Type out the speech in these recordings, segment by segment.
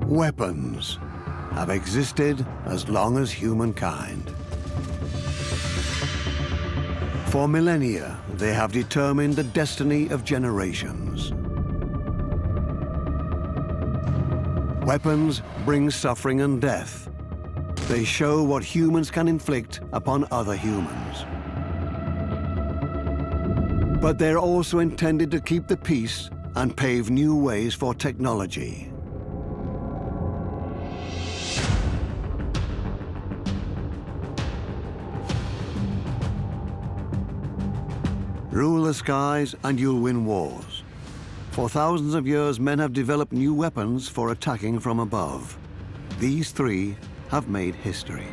Weapons have existed as long as humankind. For millennia, they have determined the destiny of generations. Weapons bring suffering and death. They show what humans can inflict upon other humans. But they're also intended to keep the peace and pave new ways for technology. Rule the skies and you'll win wars. For thousands of years, men have developed new weapons for attacking from above. These three have made history.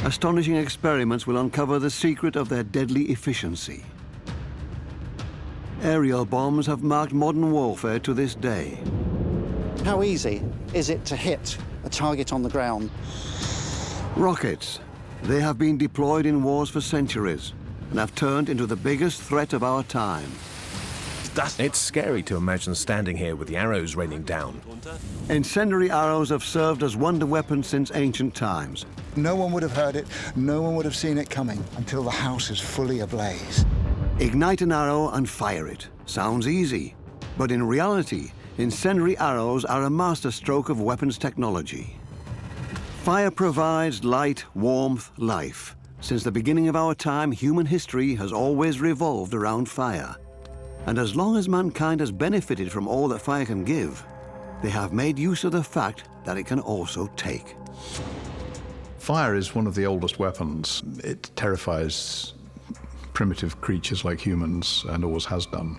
Astonishing experiments will uncover the secret of their deadly efficiency. Aerial bombs have marked modern warfare to this day. How easy is it to hit a target on the ground? Rockets. They have been deployed in wars for centuries and have turned into the biggest threat of our time. It's scary to imagine standing here with the arrows raining down. Incendiary arrows have served as wonder weapons since ancient times. No one would have heard it, no one would have seen it coming until the house is fully ablaze. Ignite an arrow and fire it. Sounds easy, but in reality, incendiary arrows are a masterstroke of weapons technology. Fire provides light, warmth, life. Since the beginning of our time, human history has always revolved around fire. And as long as mankind has benefited from all that fire can give, they have made use of the fact that it can also take. Fire is one of the oldest weapons. It terrifies primitive creatures like humans and always has done.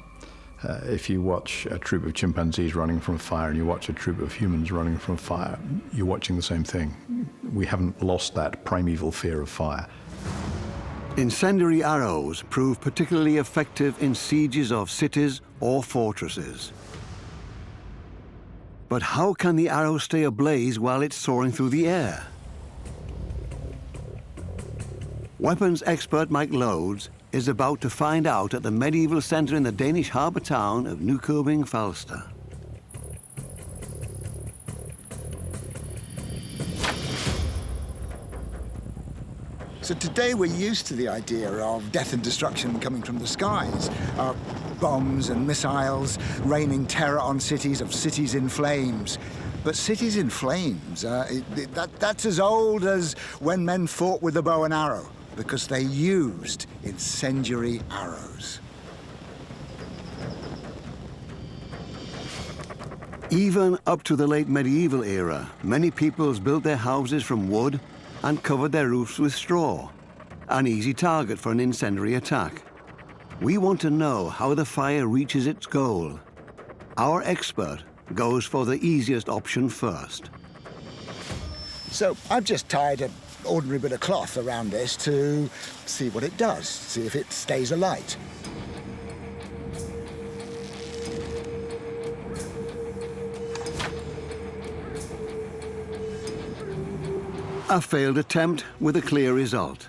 If you watch a troop of chimpanzees running from fire and you watch a troop of humans running from fire, you're watching the same thing. We haven't lost that primeval fear of fire. Incendiary arrows prove particularly effective in sieges of cities or fortresses. But how can the arrow stay ablaze while it's soaring through the air? Weapons expert Mike Lodes is about to find out at the medieval center in the Danish harbour town of Nykøbing Falster. So today we're used to the idea of death and destruction coming from the skies, bombs and missiles raining terror on cities, of cities in flames. But cities in flames, that's as old as when men fought with the bow and arrow, because they used incendiary arrows. Even up to the late medieval era, many peoples built their houses from wood and covered their roofs with straw, an easy target for an incendiary attack. We want to know how the fire reaches its goal. Our expert goes for the easiest option first. So I've just tied an ordinary bit of cloth around this to see what it does, see if it stays alight. A failed attempt with a clear result.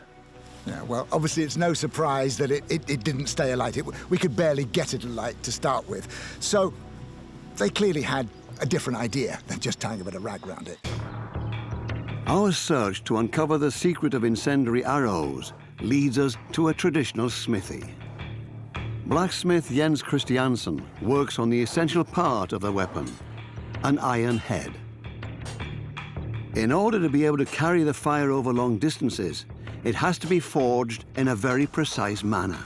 Yeah, well, obviously it's no surprise that it didn't stay alight. We could barely get it alight to start with. So they clearly had a different idea than just tying a bit of rag around it. Our search to uncover the secret of incendiary arrows leads us to a traditional smithy. Blacksmith Jens Christiansen works on the essential part of the weapon, an iron head. In order to be able to carry the fire over long distances, it has to be forged in a very precise manner.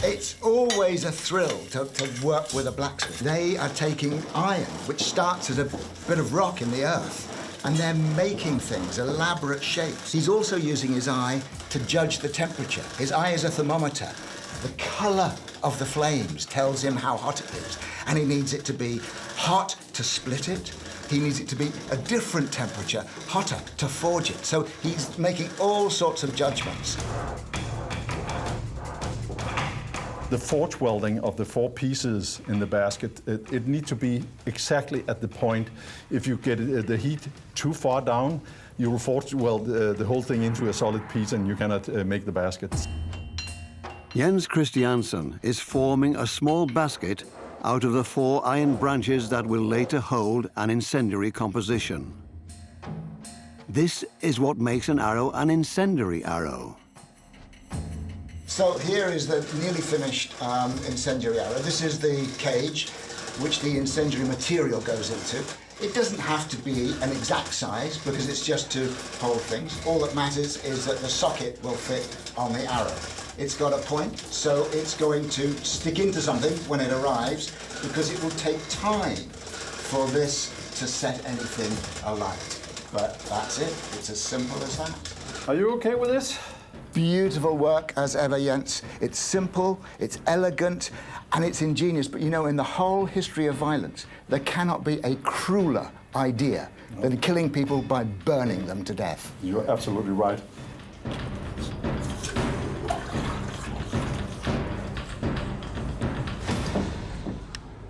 It's always a thrill to work with a blacksmith. They are taking iron, which starts as a bit of rock in the earth, and they're making things, elaborate shapes. He's also using his eye to judge the temperature. His eye is a thermometer. The color of the flames tells him how hot it is, and he needs it to be hot to split it. He needs it to be a different temperature, hotter to forge it. So he's making all sorts of judgments. The forge welding of the 4 pieces in the basket, it needs to be exactly at the point. If you get the heat too far down, you will forge weld the whole thing into a solid piece and you cannot make the basket. Jens Christiansen is forming a small basket out of the 4 iron branches that will later hold an incendiary composition. This is what makes an arrow an incendiary arrow. So here is the nearly finished incendiary arrow. This is the cage which the incendiary material goes into. It doesn't have to be an exact size because it's just to hold things. All that matters is that the socket will fit on the arrow. It's got a point, so it's going to stick into something when it arrives because it will take time for this to set anything alight. But that's it. It's as simple as that. Are you okay with this? Beautiful work as ever, Jens. It's simple, it's elegant, and it's ingenious. But you know, in the whole history of violence, there cannot be a crueler idea than killing people by burning them to death. You're absolutely right.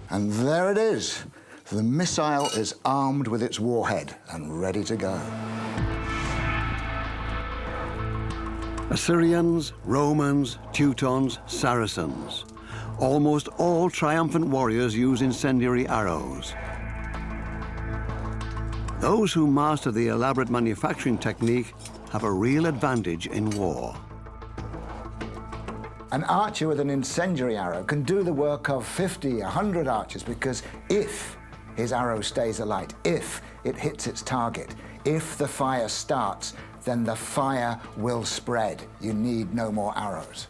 And there it is. The missile is armed with its warhead and ready to go. Assyrians, Romans, Teutons, Saracens. Almost all triumphant warriors use incendiary arrows. Those who master the elaborate manufacturing technique have a real advantage in war. An archer with an incendiary arrow can do the work of 50, 100 archers because if his arrow stays alight, if it hits its target, if the fire starts, then the fire will spread. You need no more arrows.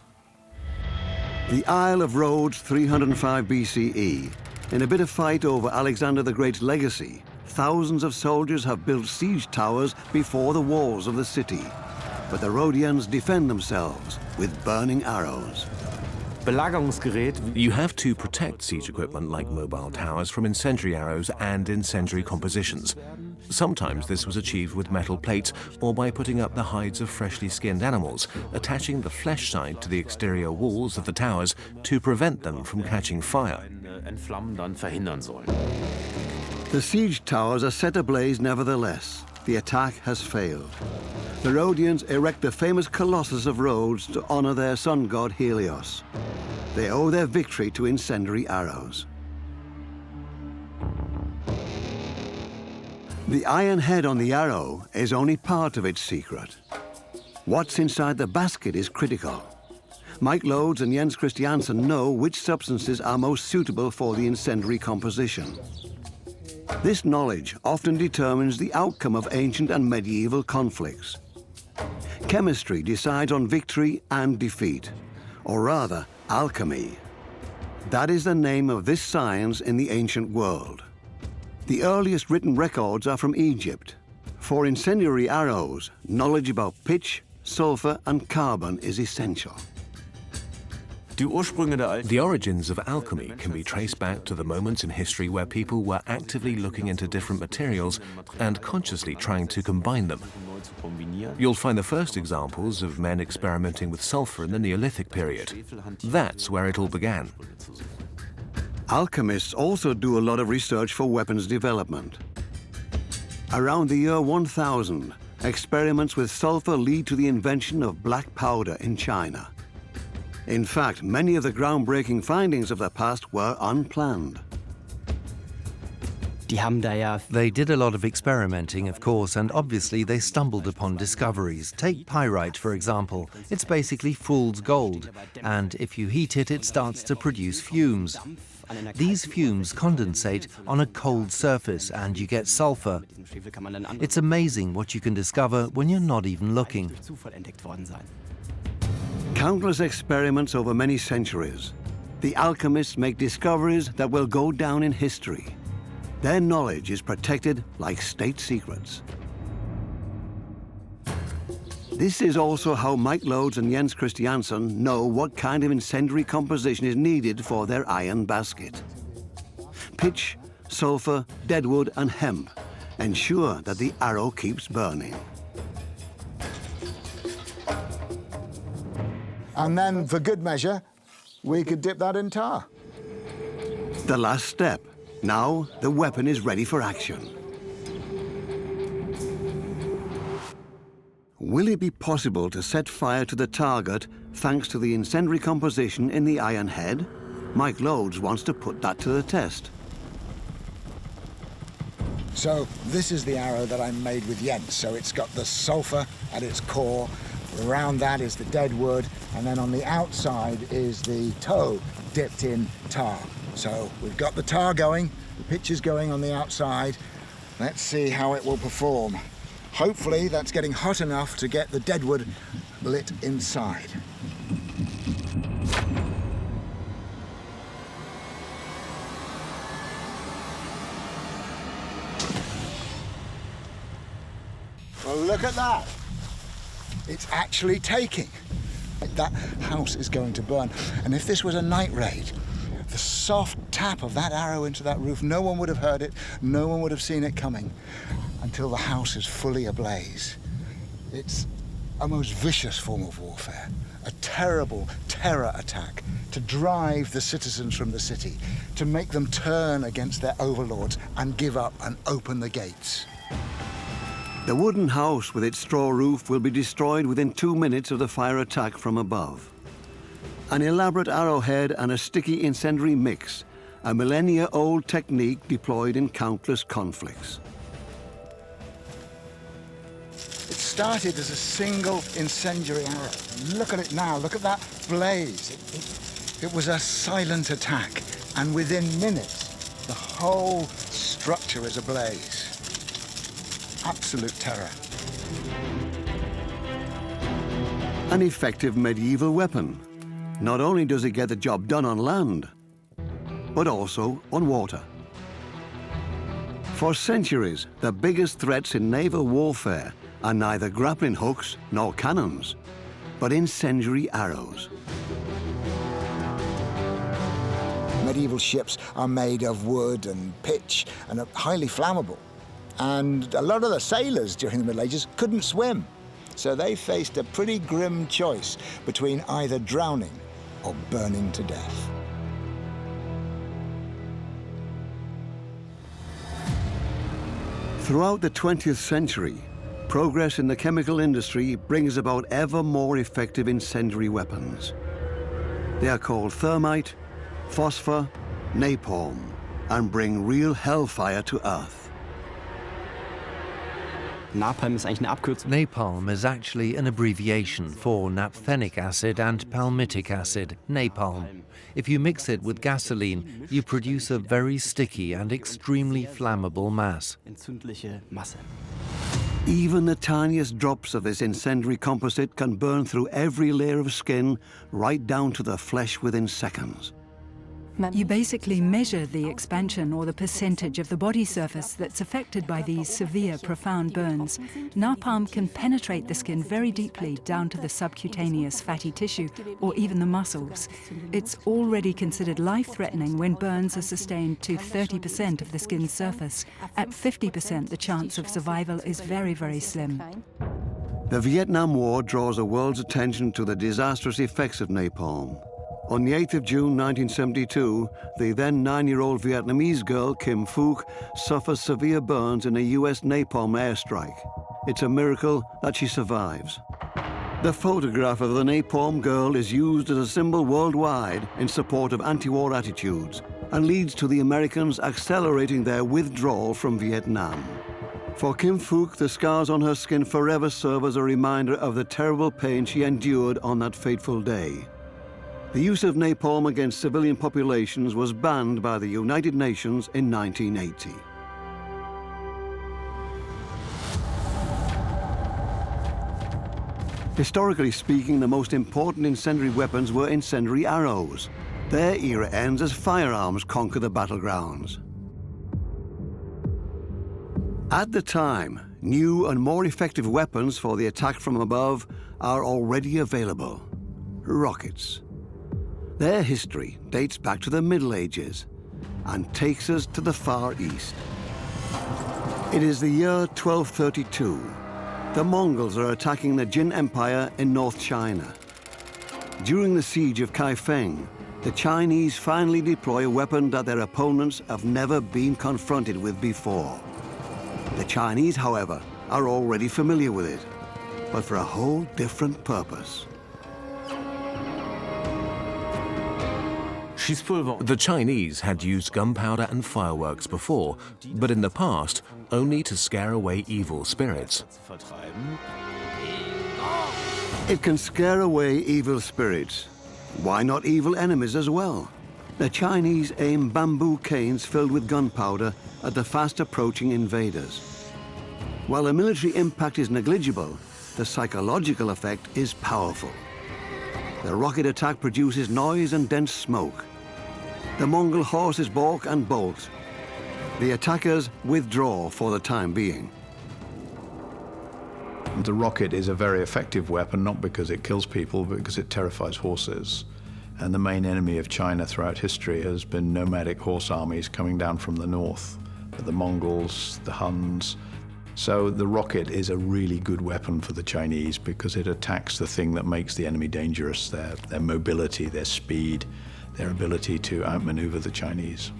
The Isle of Rhodes, 305 BCE. In a bit of fight over Alexander the Great's legacy, thousands of soldiers have built siege towers before the walls of the city. But the Rhodians defend themselves with burning arrows. You have to protect siege equipment like mobile towers from incendiary arrows and incendiary compositions. Sometimes this was achieved with metal plates or by putting up the hides of freshly skinned animals, attaching the flesh side to the exterior walls of the towers to prevent them from catching fire. The siege towers are set ablaze nevertheless. The attack has failed. The Rhodians erect the famous Colossus of Rhodes to honor their sun god Helios. They owe their victory to incendiary arrows. The iron head on the arrow is only part of its secret. What's inside the basket is critical. Mike Lodes and Jens Christiansen know which substances are most suitable for the incendiary composition. This knowledge often determines the outcome of ancient and medieval conflicts. Chemistry decides on victory and defeat, or rather, alchemy. That is the name of this science in the ancient world. The earliest written records are from Egypt. For incendiary arrows, knowledge about pitch, sulfur, and carbon is essential. The origins of alchemy can be traced back to the moments in history where people were actively looking into different materials and consciously trying to combine them. You'll find the first examples of men experimenting with sulfur in the Neolithic period. That's where it all began. Alchemists also do a lot of research for weapons development. Around the year 1000, experiments with sulfur lead to the invention of black powder in China. In fact, many of the groundbreaking findings of the past were unplanned. They did a lot of experimenting, of course, and obviously they stumbled upon discoveries. Take pyrite, for example. It's basically fool's gold, and if you heat it, it starts to produce fumes. These fumes condensate on a cold surface, and you get sulfur. It's amazing what you can discover when you're not even looking. Countless experiments over many centuries. The alchemists make discoveries that will go down in history. Their knowledge is protected like state secrets. This is also how Mike Lodes and Jens Christiansen know what kind of incendiary composition is needed for their iron basket. Pitch, sulfur, deadwood, and hemp ensure that the arrow keeps burning. And then, for good measure, we could dip that in tar. The last step. Now the weapon is ready for action. Will it be possible to set fire to the target thanks to the incendiary composition in the iron head? Mike Loades wants to put that to the test. So this is the arrow that I made with Jens. So it's got the sulfur at its core. Around that is the dead wood, and then on the outside is the toe dipped in tar. So we've got the tar going, the pitch is going on the outside. Let's see how it will perform. Hopefully that's getting hot enough to get the dead wood lit inside. Well, look at that. It's actually taking. That house is going to burn. And if this was a night raid, the soft tap of that arrow into that roof, no one would have heard it, no one would have seen it coming until the house is fully ablaze. It's a most vicious form of warfare, a terrible terror attack to drive the citizens from the city, to make them turn against their overlords and give up and open the gates. The wooden house with its straw roof will be destroyed within 2 minutes of the fire attack from above. An elaborate arrowhead and a sticky incendiary mix, a millennia-old technique deployed in countless conflicts. It started as a single incendiary arrow. Look at it now, look at that blaze. It was a silent attack, and within minutes, the whole structure is ablaze. Absolute terror. An effective medieval weapon. Not only does it get the job done on land, but also on water. For centuries, the biggest threats in naval warfare are neither grappling hooks nor cannons, but incendiary arrows. Medieval ships are made of wood and pitch and are highly flammable. And a lot of the sailors during the Middle Ages couldn't swim. So they faced a pretty grim choice between either drowning or burning to death. Throughout the 20th century, progress in the chemical industry brings about ever more effective incendiary weapons. They are called thermite, phosphor, napalm, and bring real hellfire to earth. Napalm is actually an abbreviation for naphthenic acid and palmitic acid, napalm. If you mix it with gasoline, you produce a very sticky and extremely flammable mass. Even the tiniest drops of this incendiary composite can burn through every layer of skin, right down to the flesh within seconds. You basically measure the expansion or the percentage of the body surface that's affected by these severe, profound burns. Napalm can penetrate the skin very deeply down to the subcutaneous fatty tissue or even the muscles. It's already considered life-threatening when burns are sustained to 30% of the skin's surface. At 50%, the chance of survival is very, very slim. The Vietnam War draws the world's attention to the disastrous effects of napalm. On the 8th of June 1972, the then 9-year-old Vietnamese girl, Kim Phuc, suffers severe burns in a US napalm airstrike. It's a miracle that she survives. The photograph of the napalm girl is used as a symbol worldwide in support of anti-war attitudes and leads to the Americans accelerating their withdrawal from Vietnam. For Kim Phuc, the scars on her skin forever serve as a reminder of the terrible pain she endured on that fateful day. The use of napalm against civilian populations was banned by the United Nations in 1980. Historically speaking, the most important incendiary weapons were incendiary arrows. Their era ends as firearms conquer the battlegrounds. At the time, new and more effective weapons for the attack from above are already available. Rockets. Their history dates back to the Middle Ages and takes us to the Far East. It is the year 1232. The Mongols are attacking the Jin Empire in North China. During the siege of Kaifeng, the Chinese finally deploy a weapon that their opponents have never been confronted with before. The Chinese, however, are already familiar with it. but for a whole different purpose. The Chinese had used gunpowder and fireworks before, but in the past, only to scare away evil spirits. It can scare away evil spirits. Why not evil enemies as well? The Chinese aim bamboo canes filled with gunpowder at the fast-approaching invaders. While the military impact is negligible, the psychological effect is powerful. The rocket attack produces noise and dense smoke. The Mongol horses balk and bolt. The attackers withdraw for the time being. The rocket is a very effective weapon, not because it kills people, but because it terrifies horses. And the main enemy of China throughout history has been nomadic horse armies coming down from the north, the Mongols, the Huns. So the rocket is a really good weapon for the Chinese because it attacks the thing that makes the enemy dangerous, their mobility, their speed, their ability to outmaneuver the Chinese.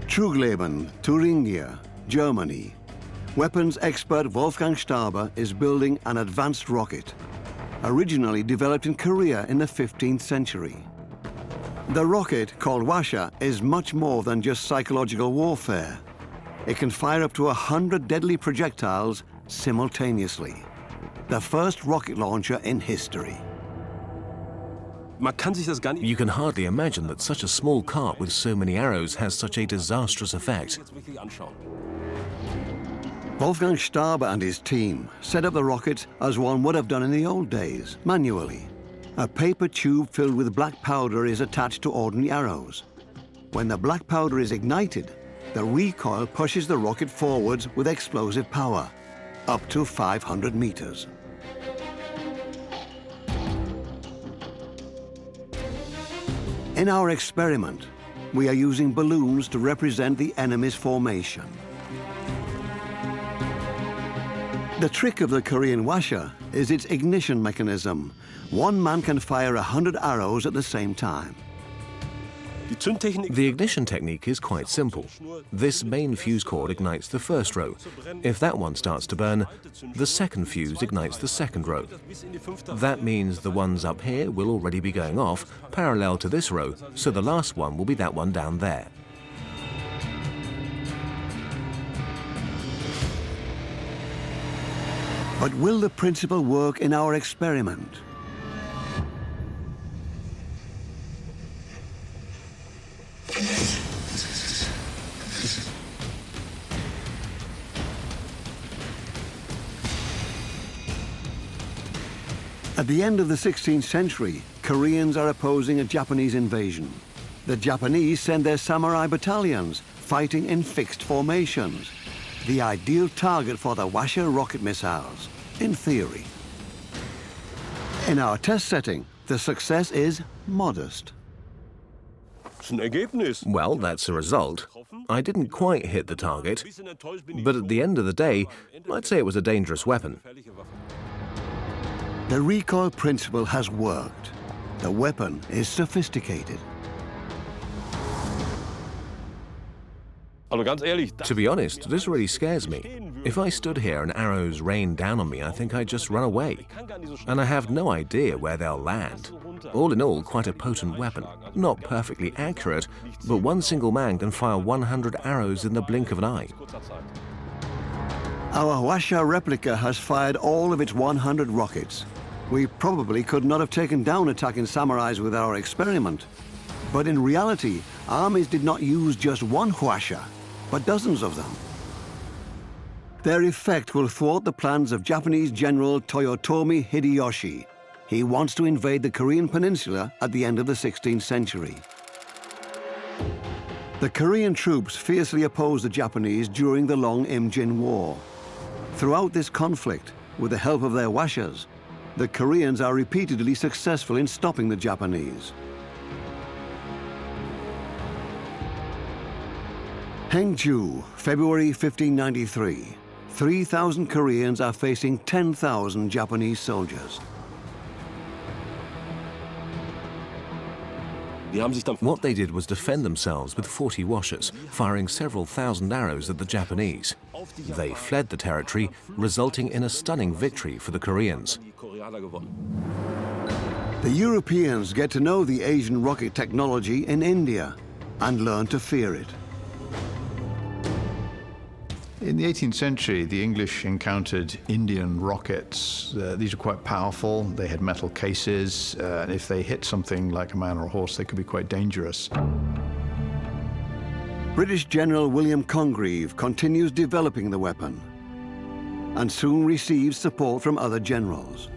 Trugleben, Thuringia, Germany. Weapons expert Wolfgang Staber is building an advanced rocket, originally developed in Korea in the 15th century. The rocket, called Washa, is much more than just psychological warfare. It can fire up to 100 deadly projectiles simultaneously. The first rocket launcher in history. You can hardly imagine that such a small cart with so many arrows has such a disastrous effect. Wolfgang Staber and his team set up the rocket as one would have done in the old days, manually. A paper tube filled with black powder is attached to ordinary arrows. When the black powder is ignited, the recoil pushes the rocket forwards with explosive power, up to 500 meters. In our experiment, we are using balloons to represent the enemy's formation. The trick of the Korean Washa is its ignition mechanism. One man can fire 100 arrows at the same time. The ignition technique is quite simple. This main fuse cord ignites the first row. If that one starts to burn, the second fuse ignites the second row. That means the ones up here will already be going off parallel to this row, so the last one will be that one down there. But will the principle work in our experiment? At the end of the 16th century, Koreans are opposing a Japanese invasion. The Japanese send their samurai battalions, fighting in fixed formations. The ideal target for the Washa rocket missiles, in theory. In our test setting, the success is modest. Well, that's a result. I didn't quite hit the target, but at the end of the day, I'd say it was a dangerous weapon. The recoil principle has worked. The weapon is sophisticated. To be honest, this really scares me. If I stood here and arrows rained down on me, I think I'd just run away. And I have no idea where they'll land. All in all, quite a potent weapon. Not perfectly accurate, but one single man can fire 100 arrows in the blink of an eye. Our Washa replica has fired all of its 100 rockets. We probably could not have taken down attacking samurais with our experiment. But in reality, armies did not use just one Washa, but dozens of them. Their effect will thwart the plans of Japanese General Toyotomi Hideyoshi. He wants to invade the Korean peninsula at the end of the 16th century. The Korean troops fiercely opposed the Japanese during the long Imjin War. Throughout this conflict, with the help of their Washas, the Koreans are repeatedly successful in stopping the Japanese. Hengju, February 1593. 3,000 Koreans are facing 10,000 Japanese soldiers. What they did was defend themselves with 40 washers, firing several thousand arrows at the Japanese. They fled the territory, resulting in a stunning victory for the Koreans. The Europeans get to know the Asian rocket technology in India and learn to fear it. In the 18th century, the English encountered Indian rockets. These are quite powerful. They had metal cases, and if they hit something like a man or a horse, they could be quite dangerous. British General William Congreve continues developing the weapon and soon receives support from other generals.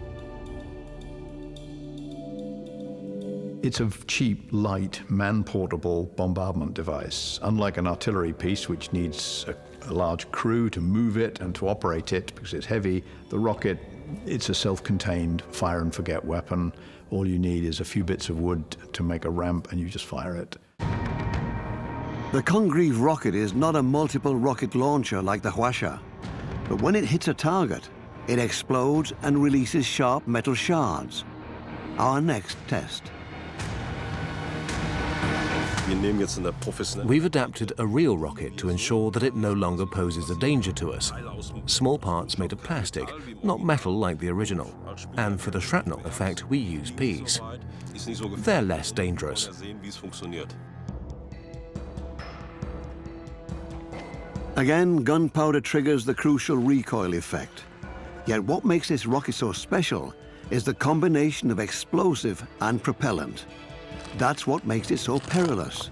It's a cheap, light, man-portable bombardment device. Unlike an artillery piece, which needs a large crew to move it and to operate it because it's heavy, the rocket, it's a self-contained fire-and-forget weapon. All you need is a few bits of wood to make a ramp, and you just fire it. The Congreve rocket is not a multiple rocket launcher like the Hwasha, but when it hits a target, it explodes and releases sharp metal shards. Our next test. We've adapted a real rocket to ensure that it no longer poses a danger to us. Small parts made of plastic, not metal like the original. And for the shrapnel effect, we use peas. They're less dangerous. Again, gunpowder triggers the crucial recoil effect. Yet what makes this rocket so special is the combination of explosive and propellant. That's what makes it so perilous.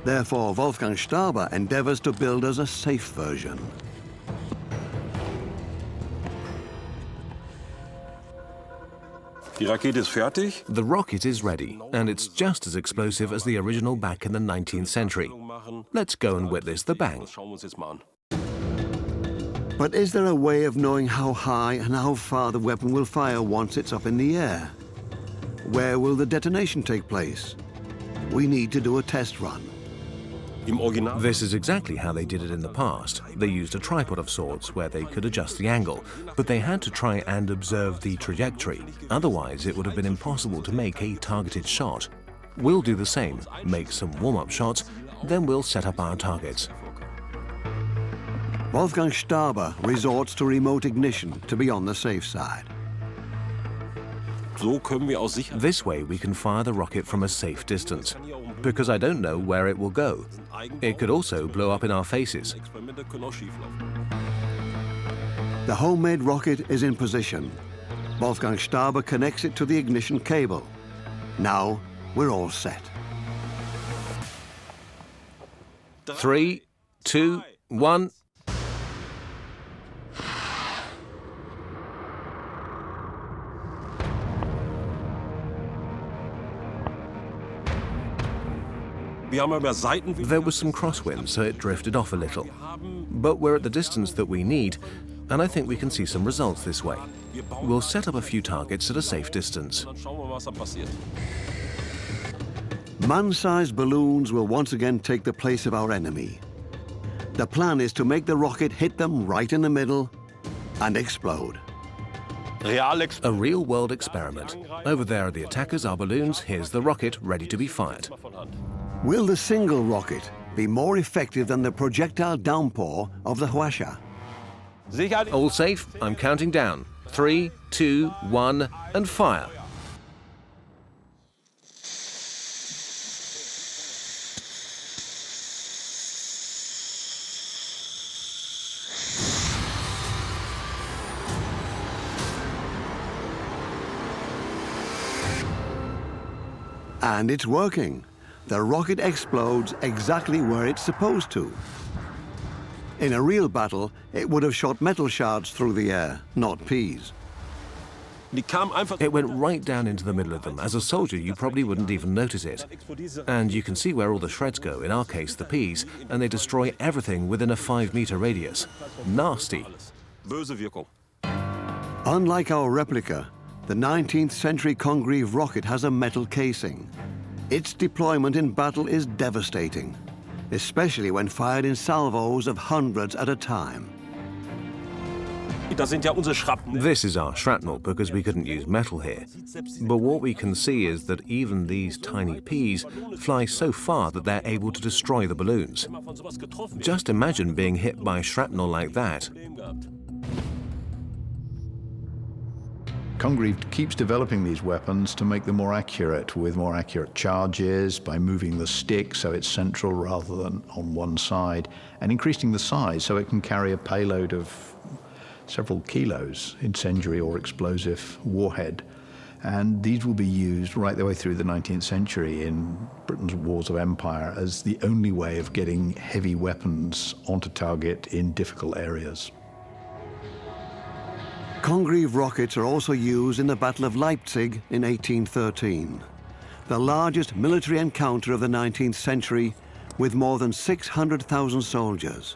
Therefore, Wolfgang Staber endeavors to build us a safe version. The rocket is ready, and it's just as explosive as the original back in the 19th century. Let's go and witness the bang. But is there a way of knowing how high and how far the weapon will fire once it's up in the air? Where will the detonation take place? We need to do a test run. This is exactly how they did it in the past. They used a tripod of sorts where they could adjust the angle, but they had to try and observe the trajectory. Otherwise, it would have been impossible to make a targeted shot. We'll do the same, make some warm-up shots, then we'll set up our targets. Wolfgang Staber resorts to remote ignition to be on the safe side. This way we can fire the rocket from a safe distance, because I don't know where it will go. It could also blow up in our faces. The homemade rocket is in position. Wolfgang Staber connects it to the ignition cable. Now we're all set. 3, 2, 1. There was some crosswind, so it drifted off a little. But we're at the distance that we need, and I think we can see some results this way. We'll set up a few targets at a safe distance. Man-sized balloons will once again take the place of our enemy. The plan is to make the rocket hit them right in the middle and explode. A real-world experiment. Over there are the attackers, our balloons. Here's the rocket ready to be fired. Will the single rocket be more effective than the projectile downpour of the Hwasha? All safe? I'm counting down. 3, 2, 1, and fire. And it's working. The rocket explodes exactly where it's supposed to. In a real battle, it would have shot metal shards through the air, not peas. It went right down into the middle of them. As a soldier, you probably wouldn't even notice it. And you can see where all the shreds go, in our case, the peas, and they destroy everything within a 5-meter radius. Nasty. Unlike our replica, the 19th century Congreve rocket has a metal casing. Its deployment in battle is devastating, especially when fired in salvos of hundreds at a time. This is our shrapnel because we couldn't use metal here. But what we can see is that even these tiny peas fly so far that they're able to destroy the balloons. Just imagine being hit by shrapnel like that. Congreve keeps developing these weapons to make them more accurate, with more accurate charges, by moving the stick so it's central rather than on one side, and increasing the size so it can carry a payload of several kilos, incendiary or explosive warhead. And these will be used right the way through the 19th century in Britain's wars of empire as the only way of getting heavy weapons onto target in difficult areas. Congreve rockets are also used in the Battle of Leipzig in 1813, the largest military encounter of the 19th century with more than 600,000 soldiers.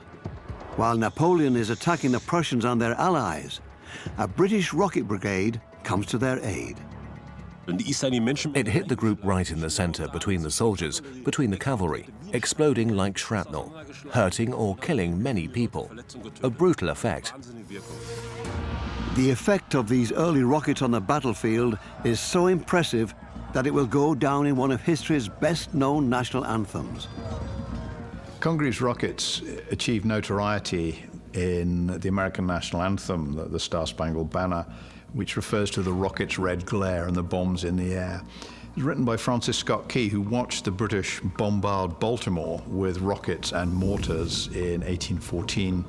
While Napoleon is attacking the Prussians and their allies, a British rocket brigade comes to their aid. It hit the group right in the center, between the soldiers, between the cavalry, exploding like shrapnel, hurting or killing many people. A brutal effect. The effect of these early rockets on the battlefield is so impressive that it will go down in one of history's best-known national anthems. Congreve's rockets achieved notoriety in the American national anthem, the Star-Spangled Banner, which refers to the rocket's red glare and the bombs in the air. It was written by Francis Scott Key, who watched the British bombard Baltimore with rockets and mortars in 1814.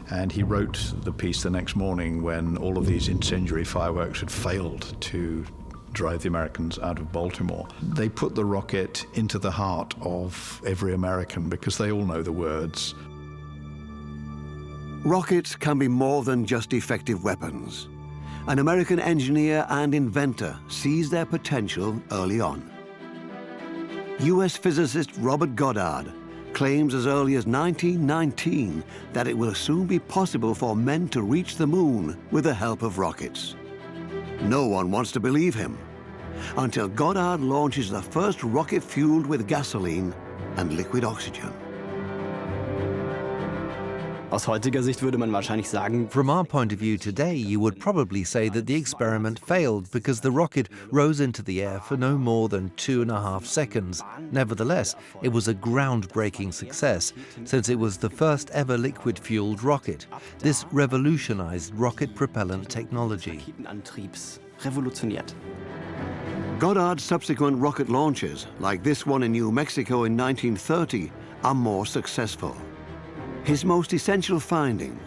And he wrote the piece the next morning when all of these incendiary fireworks had failed to drive the Americans out of Baltimore. They put the rocket into the heart of every American because they all know the words. Rockets can be more than just effective weapons. An American engineer and inventor sees their potential early on. US physicist Robert Goddard claims as early as 1919 that it will soon be possible for men to reach the moon with the help of rockets. No one wants to believe him, until Goddard launches the first rocket fueled with gasoline and liquid oxygen. Aus heutiger Sicht würde man wahrscheinlich sagen, From our point of view today, you would probably say that the experiment failed because the rocket rose into the air for no more than 2.5 seconds. Nevertheless, it was a groundbreaking success, since it was the first ever liquid-fueled rocket. This revolutionized rocket propellant technology. Raketenantriebs revolutioniert. Goddard's subsequent rocket launches, like this one in New Mexico in 1930, are more successful. His most essential finding: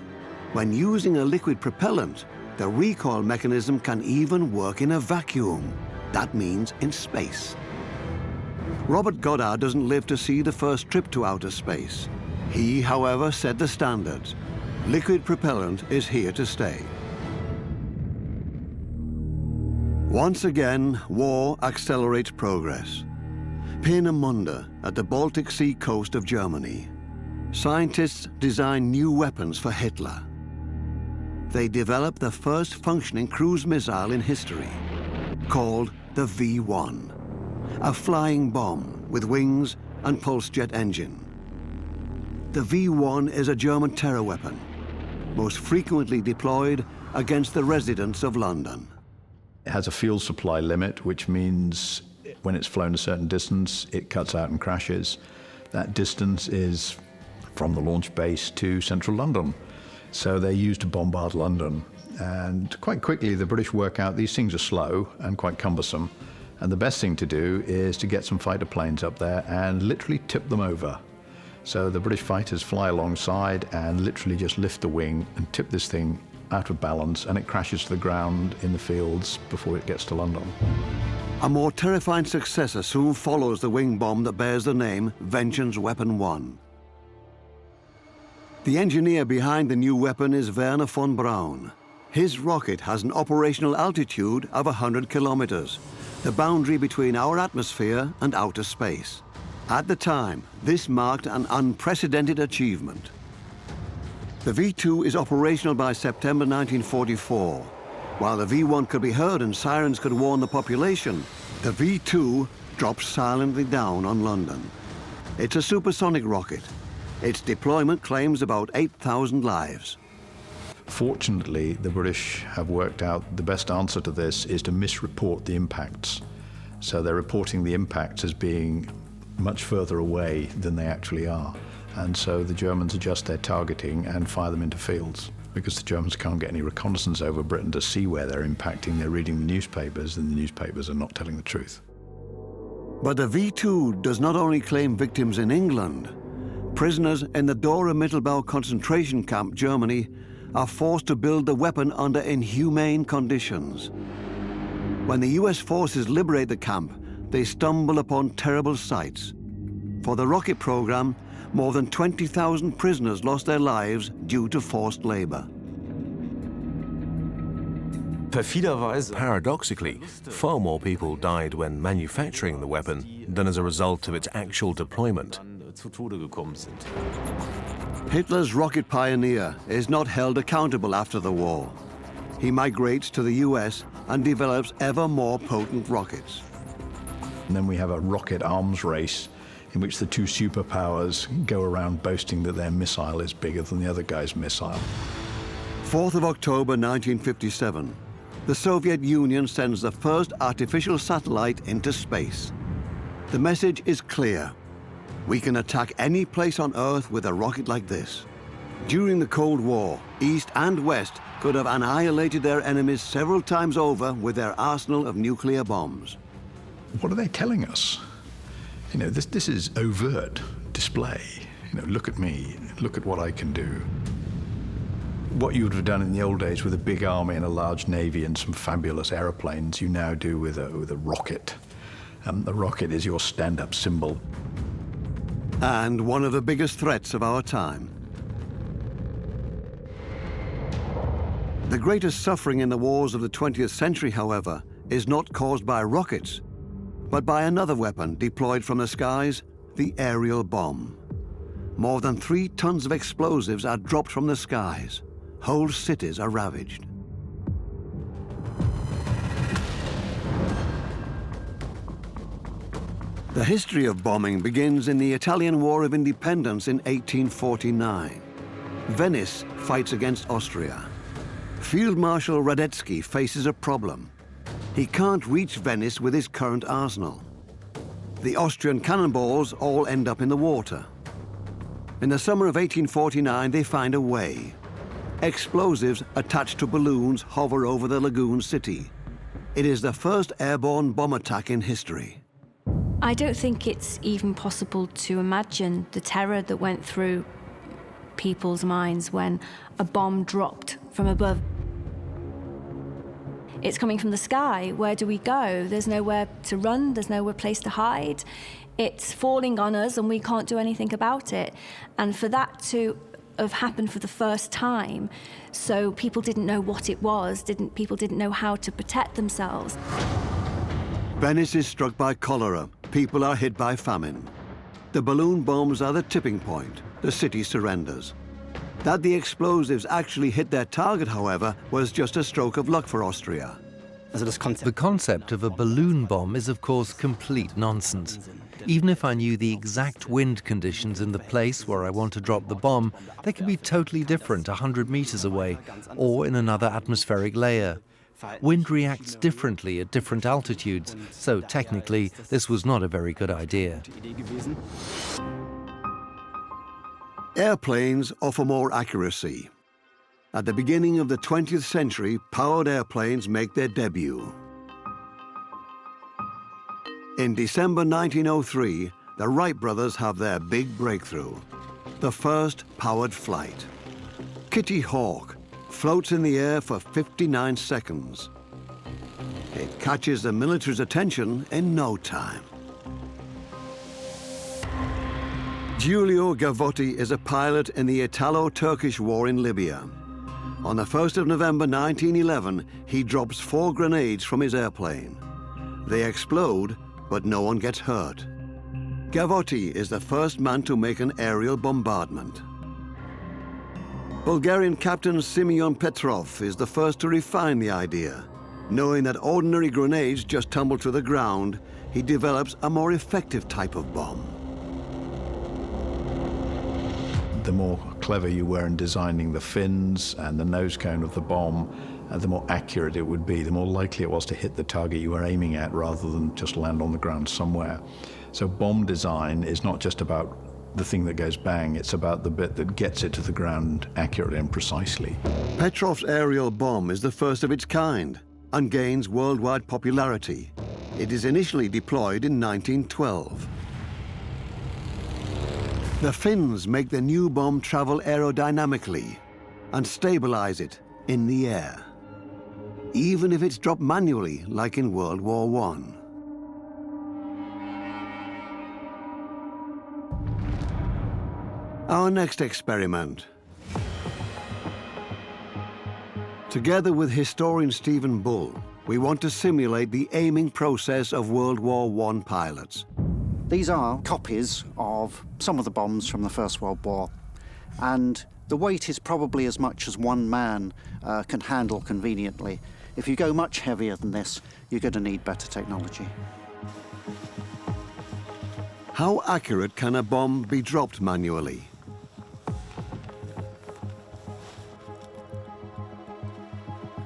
when using a liquid propellant, the recoil mechanism can even work in a vacuum. That means in space. Robert Goddard doesn't live to see the first trip to outer space. He, however, set the standards. Liquid propellant is here to stay. Once again, war accelerates progress. Peenemünde, at the Baltic Sea coast of Germany. Scientists design new weapons for Hitler. They develop the first functioning cruise missile in history, called the V-1, a flying bomb with wings and pulse jet engine. The V-1 is a German terror weapon, most frequently deployed against the residents of London. It has a fuel supply limit, which means when it's flown a certain distance, it cuts out and crashes. That distance is from the launch base to central London. So they're used to bombard London. And quite quickly, the British work out these things are slow and quite cumbersome. And the best thing to do is to get some fighter planes up there and literally tip them over. So the British fighters fly alongside and literally just lift the wing and tip this thing out of balance, and it crashes to the ground in the fields before it gets to London. A more terrifying successor soon follows the wing bomb that bears the name Vengeance Weapon 1. The engineer behind the new weapon is Werner von Braun. His rocket has an operational altitude of 100 kilometers, the boundary between our atmosphere and outer space. At the time, this marked an unprecedented achievement. The V-2 is operational by September 1944. While the V-1 could be heard and sirens could warn the population, the V-2 drops silently down on London. It's a supersonic rocket. Its deployment claims about 8,000 lives. Fortunately, the British have worked out the best answer to this is to misreport the impacts. So they're reporting the impacts as being much further away than they actually are. And so the Germans adjust their targeting and fire them into fields. Because the Germans can't get any reconnaissance over Britain to see where they're impacting, they're reading the newspapers, and the newspapers are not telling the truth. But the V2 does not only claim victims in England. Prisoners in the Dora Mittelbau concentration camp, Germany, are forced to build the weapon under inhumane conditions. When the US forces liberate the camp, they stumble upon terrible sights. For the rocket program, more than 20,000 prisoners lost their lives due to forced labor. Paradoxically, far more people died when manufacturing the weapon than as a result of its actual deployment. Hitler's rocket pioneer is not held accountable after the war. He migrates to the US and develops ever more potent rockets. And then we have a rocket arms race in which the two superpowers go around boasting that their missile is bigger than the other guy's missile. 4th of October 1957, the Soviet Union sends the first artificial satellite into space. The message is clear. We can attack any place on Earth with a rocket like this. During the Cold War, East and West could have annihilated their enemies several times over with their arsenal of nuclear bombs. What are they telling us? You know, this is overt display. You know, look at me, look at what I can do. What you would have done in the old days with a big army and a large navy and some fabulous aeroplanes, you now do with a rocket. The rocket is your stand-up symbol. And one of the biggest threats of our time. The greatest suffering in the wars of the 20th century, however, is not caused by rockets, but by another weapon deployed from the skies, the aerial bomb. More than 3 tons of explosives are dropped from the skies. Whole cities are ravaged. The history of bombing begins in the Italian War of Independence in 1849. Venice fights against Austria. Field Marshal Radetzky faces a problem. He can't reach Venice with his current arsenal. The Austrian cannonballs all end up in the water. In the summer of 1849, they find a way. Explosives attached to balloons hover over the lagoon city. It is the first airborne bomb attack in history. I don't think it's even possible to imagine the terror that went through people's minds when a bomb dropped from above. It's coming from the sky. Where do we go? There's nowhere to run, there's nowhere place to hide. It's falling on us and we can't do anything about it. And for that to have happened for the first time, so people didn't know what it was, people didn't know how to protect themselves. Venice is struck by cholera. People are hit by famine. The balloon bombs are the tipping point. The city surrenders. That the explosives actually hit their target, however, was just a stroke of luck for Austria. The concept of a balloon bomb is, of course, complete nonsense. Even if I knew the exact wind conditions in the place where I want to drop the bomb, they could be totally different 100 meters away or in another atmospheric layer. Wind reacts differently at different altitudes, so technically this was not a very good idea. Airplanes offer more accuracy. At the beginning of the 20th century, powered airplanes make their debut. In December 1903, the Wright brothers have their big breakthrough, the first powered flight. Kitty Hawk floats in the air for 59 seconds. It catches the military's attention in no time. Giulio Gavotti is a pilot in the Italo-Turkish War in Libya. On the 1st of November 1911, he drops 4 grenades from his airplane. They explode, but no one gets hurt. Gavotti is the first man to make an aerial bombardment. Bulgarian captain Simeon Petrov is the first to refine the idea. Knowing that ordinary grenades just tumble to the ground, he develops a more effective type of bomb. The more clever you were in designing the fins and the nose cone of the bomb, the more accurate it would be, the more likely it was to hit the target you were aiming at rather than just land on the ground somewhere. So bomb design is not just about the thing that goes bang, it's about the bit that gets it to the ground accurately and precisely. Petrov's aerial bomb is the first of its kind and gains worldwide popularity. It is initially deployed in 1912. The fins make the new bomb travel aerodynamically and stabilize it in the air, even if it's dropped manually like in World War I. Our next experiment. Together with historian Stephen Bull, we want to simulate the aiming process of World War I pilots. These are copies of some of the bombs from the First World War, and the weight is probably as much as one man can handle conveniently. If you go much heavier than this, you're going to need better technology. How accurate can a bomb be dropped manually?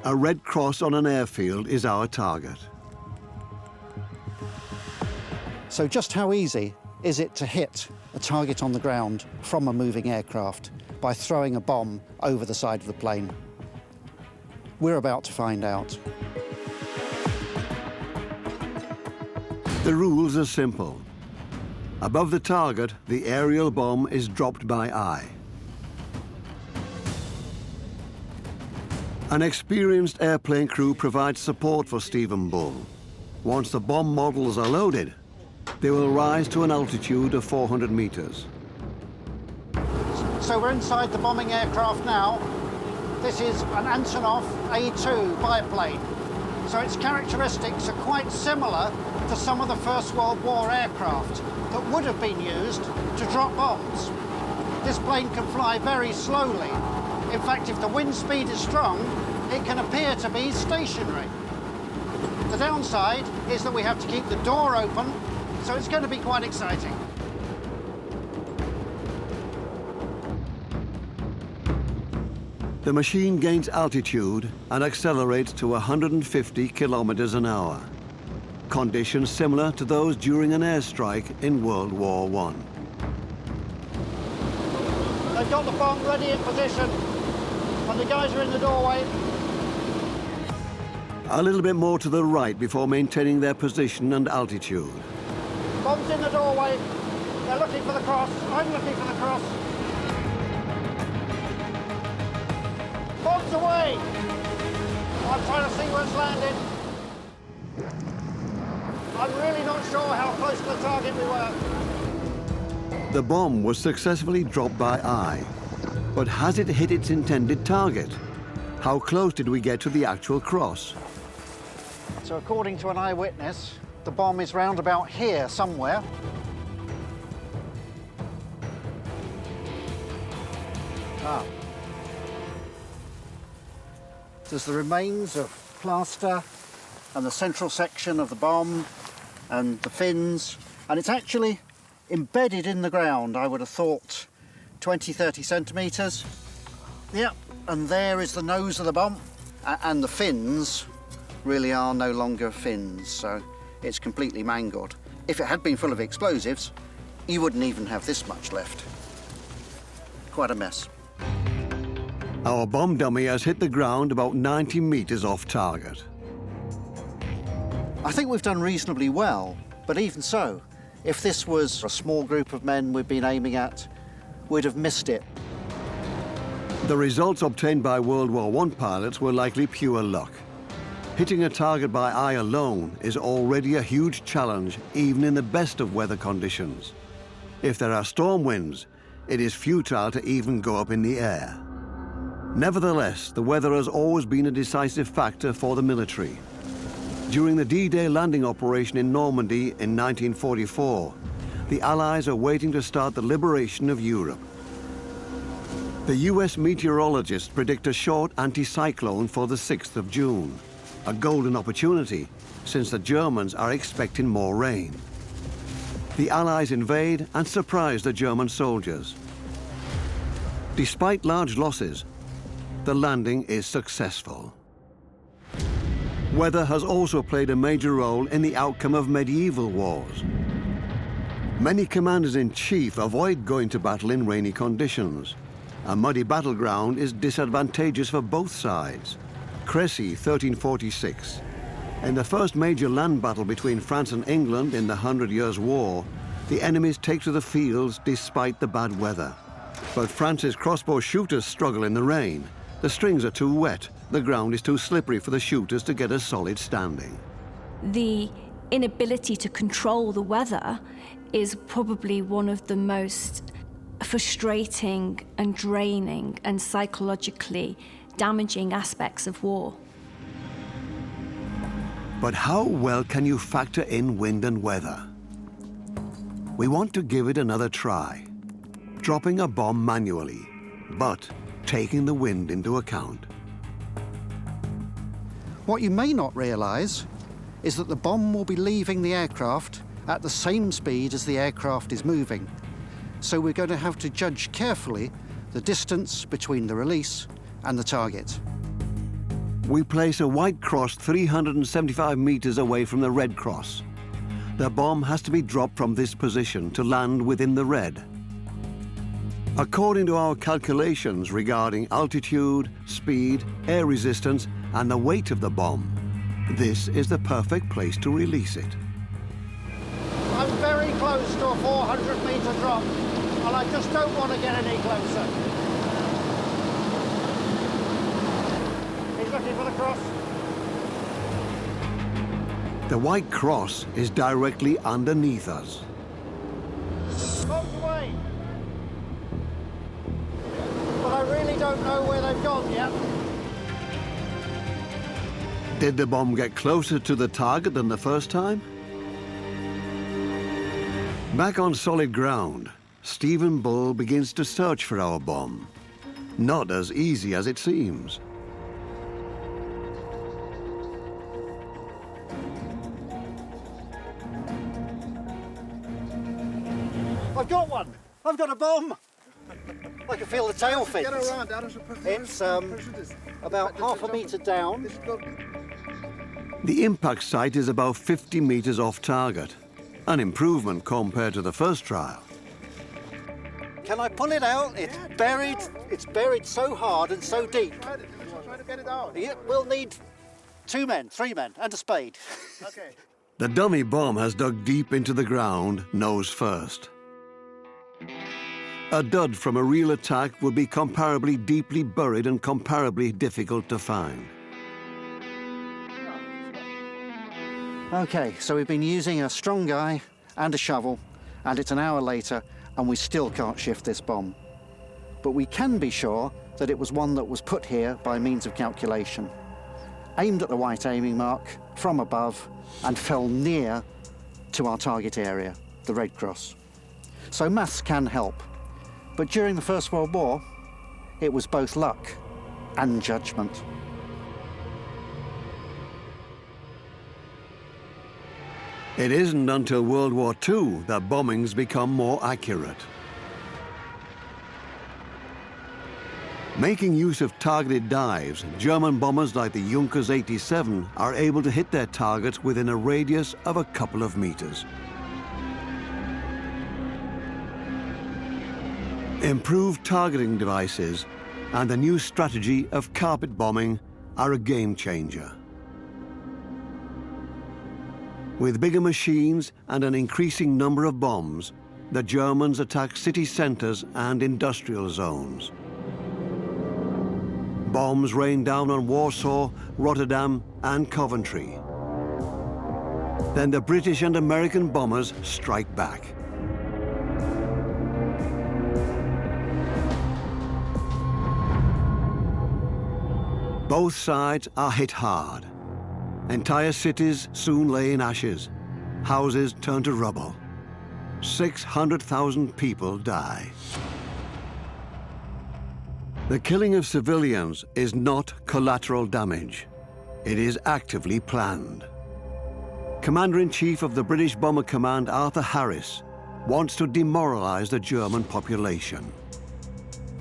A red cross on an airfield is our target. So just how easy is it to hit a target on the ground from a moving aircraft by throwing a bomb over the side of the plane? We're about to find out. The rules are simple. Above the target, the aerial bomb is dropped by eye. An experienced airplane crew provides support for Stephen Bull. Once the bomb models are loaded, they will rise to an altitude of 400 meters. So we're inside the bombing aircraft now. This is an Antonov A2 biplane. So its characteristics are quite similar to some of the First World War aircraft that would have been used to drop bombs. This plane can fly very slowly. In fact, if the wind speed is strong, it can appear to be stationary. The downside is that we have to keep the door open, so it's going to be quite exciting. The machine gains altitude and accelerates to 150 kilometers an hour. Conditions similar to those during an airstrike in World War I. They've got the bomb ready in position, and the guys are in the doorway. A little bit more to the right before maintaining their position and altitude. Bomb's in the doorway. They're looking for the cross. I'm looking for the cross. Bomb's away! I'm trying to see where it's landed. I'm really not sure how close to the target we were. The bomb was successfully dropped by eye. But has it hit its intended target? How close did we get to the actual cross? So according to an eyewitness, the bomb is round about here somewhere. Ah. There's the remains of plaster and the central section of the bomb and the fins, and it's actually embedded in the ground. I would have thought 20, 30 centimetres. Yep, and there is the nose of the bomb, and the fins really are no longer fins, so it's completely mangled. If it had been full of explosives, you wouldn't even have this much left. Quite a mess. Our bomb dummy has hit the ground about 90 meters off target. I think we've done reasonably well, but even so, if this was a small group of men we'd been aiming at, we'd have missed it. The results obtained by World War I pilots were likely pure luck. Hitting a target by eye alone is already a huge challenge, even in the best of weather conditions. If there are storm winds, it is futile to even go up in the air. Nevertheless, the weather has always been a decisive factor for the military. During the D-Day landing operation in Normandy in 1944, the Allies are waiting to start the liberation of Europe. The US meteorologists predict a short anticyclone for the 6th of June, a golden opportunity since the Germans are expecting more rain. The Allies invade and surprise the German soldiers. Despite large losses, the landing is successful. Weather has also played a major role in the outcome of medieval wars. Many commanders-in-chief avoid going to battle in rainy conditions. A muddy battleground is disadvantageous for both sides. Crécy, 1346. In the first major land battle between France and England in the 100 Years' War, the enemies take to the fields despite the bad weather. But France's crossbow shooters struggle in the rain. The strings are too wet. The ground is too slippery for the shooters to get a solid standing. The inability to control the weather is probably one of the most frustrating and draining and psychologically damaging aspects of war. But how well can you factor in wind and weather? We want to give it another try, dropping a bomb manually, but taking the wind into account. What you may not realise is that the bomb will be leaving the aircraft at the same speed as the aircraft is moving. So we're going to have to judge carefully the distance between the release and the target. We place a white cross 375 meters away from the red cross. The bomb has to be dropped from this position to land within the red. According to our calculations regarding altitude, speed, air resistance, and the weight of the bomb, this is the perfect place to release it. I'm very close to a 400-metre drop, and I just don't want to get any closer. He's looking for the cross. The white cross is directly underneath us. Smoked away. But I really don't know where they've gone yet. Did the bomb get closer to the target than the first time? Back on solid ground, Stephen Bull begins to search for our bomb. Not as easy as it seems. I've got one! I've got a bomb! I can feel the tail fins. It's about half a metre down. The impact site is about 50 meters off target, an improvement compared to the first trial. Can I pull it out? It's buried. It's buried so hard and so deep. We'll need 2 men, 3 men, and a spade. Okay. The dummy bomb has dug deep into the ground, nose first. A dud from a real attack would be comparably deeply buried and comparably difficult to find. Okay, so we've been using a strong guy and a shovel, and it's an hour later, and we still can't shift this bomb. But we can be sure that it was one that was put here by means of calculation, aimed at the white aiming mark from above, and fell near to our target area, the Red Cross. So maths can help. But during the First World War, it was both luck and judgment. It isn't until World War II that bombings become more accurate. Making use of targeted dives, German bombers like the Junkers 87 are able to hit their targets within a radius of a couple of meters. Improved targeting devices and the new strategy of carpet bombing are a game changer. With bigger machines and an increasing number of bombs, the Germans attack city centers and industrial zones. Bombs rain down on Warsaw, Rotterdam, and Coventry. Then the British and American bombers strike back. Both sides are hit hard. Entire cities soon lay in ashes. Houses turn to rubble. 600,000 people die. The killing of civilians is not collateral damage. It is actively planned. Commander-in-Chief of the British Bomber Command, Arthur Harris, wants to demoralize the German population.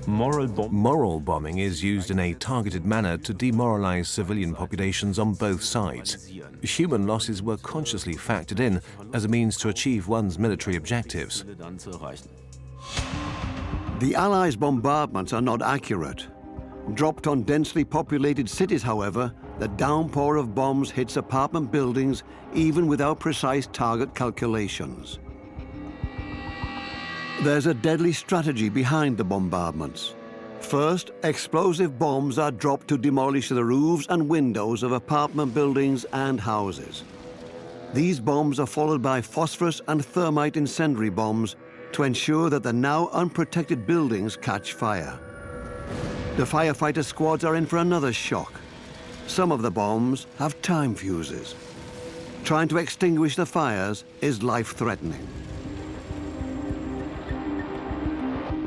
Moral bombing is used in a targeted manner to demoralize civilian populations on both sides. Human losses were consciously factored in as a means to achieve one's military objectives. The Allies' bombardments are not accurate. Dropped on densely populated cities, however, the downpour of bombs hits apartment buildings even without precise target calculations. There's a deadly strategy behind the bombardments. First, explosive bombs are dropped to demolish the roofs and windows of apartment buildings and houses. These bombs are followed by phosphorus and thermite incendiary bombs to ensure that the now unprotected buildings catch fire. The firefighter squads are in for another shock. Some of the bombs have time fuses. Trying to extinguish the fires is life-threatening.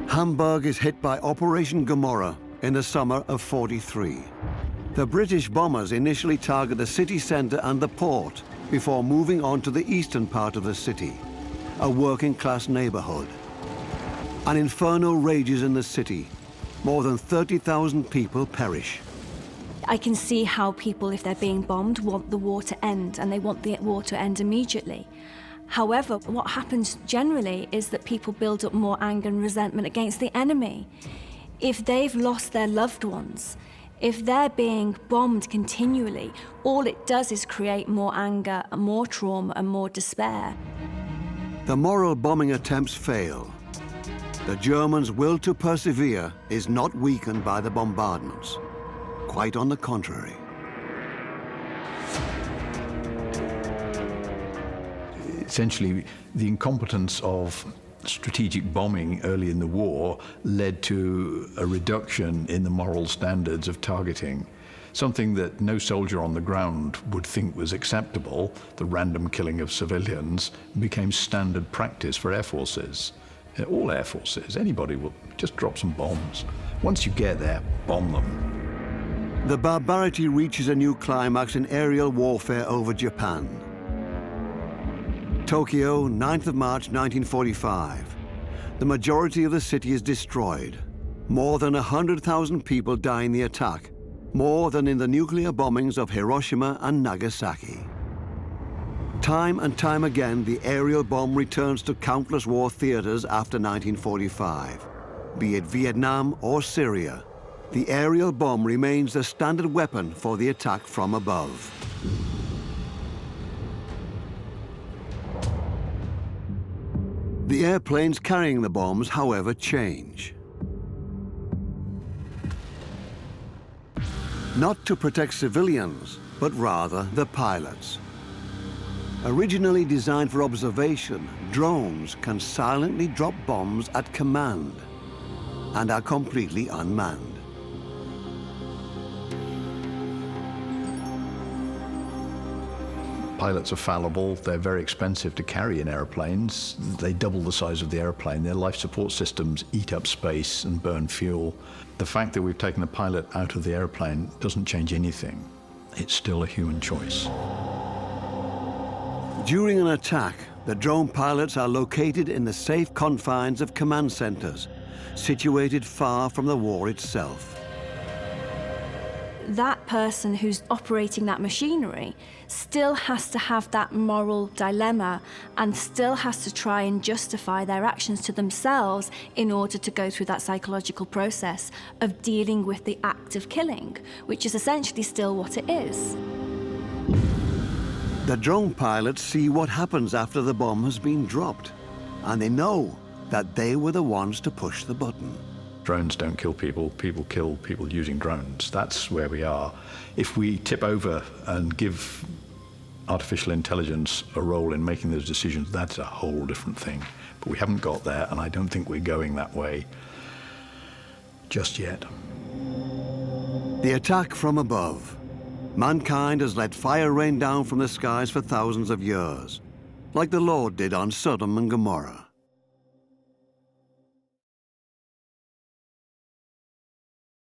Hamburg is hit by Operation Gomorrah in the summer of '43. The British bombers initially target the city centre and the port before moving on to the eastern part of the city, a working-class neighbourhood. An inferno rages in the city. More than 30,000 people perish. I can see how people, if they're being bombed, want the war to end, and they want the war to end immediately. However, what happens generally is that people build up more anger and resentment against the enemy. If they've lost their loved ones, if they're being bombed continually, all it does is create more anger, more trauma, and more despair. The moral bombing attempts fail. The Germans' will to persevere is not weakened by the bombardments. Quite on the contrary. Essentially, the incompetence of strategic bombing early in the war led to a reduction in the moral standards of targeting. Something that no soldier on the ground would think was acceptable, the random killing of civilians, became standard practice for air forces. All air forces, anybody will just drop some bombs. Once you get there, bomb them. The barbarity reaches a new climax in aerial warfare over Japan. Tokyo, 9th of March 1945. The majority of the city is destroyed. More than 100,000 people die in the attack, more than in the nuclear bombings of Hiroshima and Nagasaki. Time and time again, the aerial bomb returns to countless war theaters after 1945. Be it Vietnam or Syria, the aerial bomb remains the standard weapon for the attack from above. The airplanes carrying the bombs, however, change. Not to protect civilians, but rather the pilots. Originally designed for observation, drones can silently drop bombs at command and are completely unmanned. Pilots are fallible, they're very expensive to carry in airplanes. They double the size of the airplane. Their life support systems eat up space and burn fuel. The fact that we've taken the pilot out of the airplane doesn't change anything. It's still a human choice. During an attack, the drone pilots are located in the safe confines of command centers, situated far from the war itself. That person who's operating that machinery still has to have that moral dilemma and still has to try and justify their actions to themselves in order to go through that psychological process of dealing with the act of killing, which is essentially still what it is. The drone pilots see what happens after the bomb has been dropped, and they know that they were the ones to push the button. Drones don't kill people, people kill people using drones. That's where we are. If we tip over and give artificial intelligence a role in making those decisions, that's a whole different thing. But we haven't got there, and I don't think we're going that way just yet. The attack from above. Mankind has let fire rain down from the skies for thousands of years, like the Lord did on Sodom and Gomorrah.